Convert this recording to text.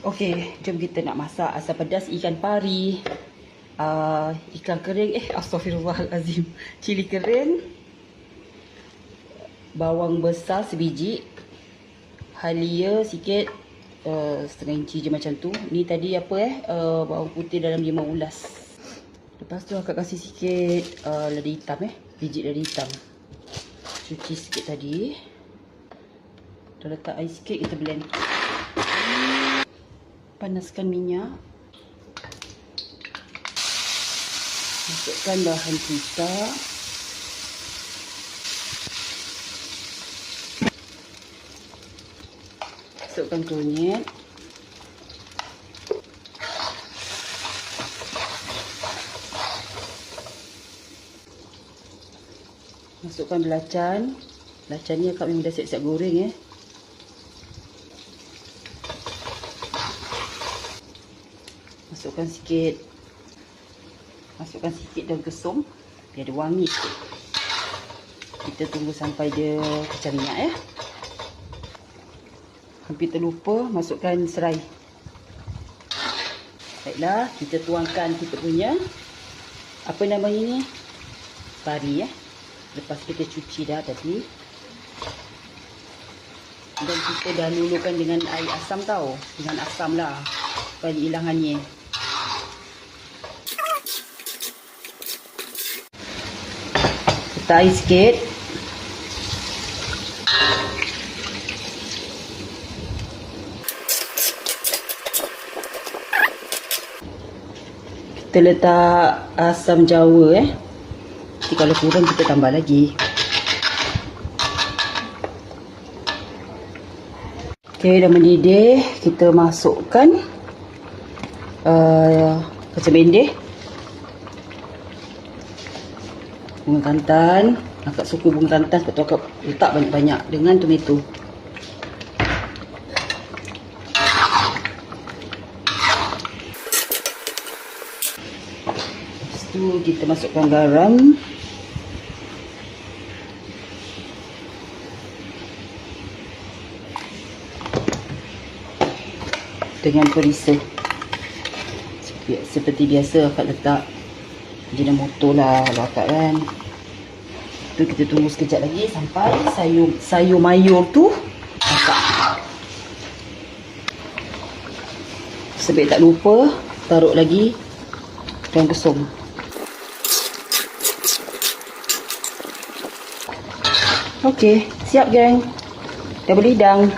Okey, jom kita nak masak asam pedas ikan pari. Ikan kering, astagfirullahalazim. Cili kering, bawang besar sebiji, halia sikit, setengah inci je macam tu. Ni tadi bawang putih dalam 5 ulas. Lepas tu akak kasih sikit lada hitam, biji lada hitam. Cuci sikit tadi. Dah letak air sikit, kita blend. Panaskan minyak. Masukkan bahan kita. Masukkan kunyit. Masukkan belacan. Belacan ni akak memang dah siap-siap goreng Masukkan sikit daun kesum biar dia wangi sikit. Kita tunggu sampai dia pecah minyak Hampir terlupa masukkan serai. Baiklah, kita tuangkan kita punya apa namanya ni? Pari Lepas kita cuci dah tadi. Dan kita dah lulukan dengan air asam tau. Dengan asam lah supaya hilang hanyir. Air sikit. Kita letak asam jawa Nanti kalau kurang kita tambah lagi. Okey, dah mendidih. Kita masukkan kacang pendeh, bunga kantan. Akak suka bunga kantan sebab tu akak letak banyak-banyak dengan tomato. Lepas tu kita masukkan garam. Dengan perisa. Seperti biasa akak letak Ajinomoto lah akak kan. Tu kita tunggu sekejap lagi sampai sayur mayur tu masak. Sebab tak lupa taruh lagi daun kesum. Okey, siap geng. Dah boleh hidang.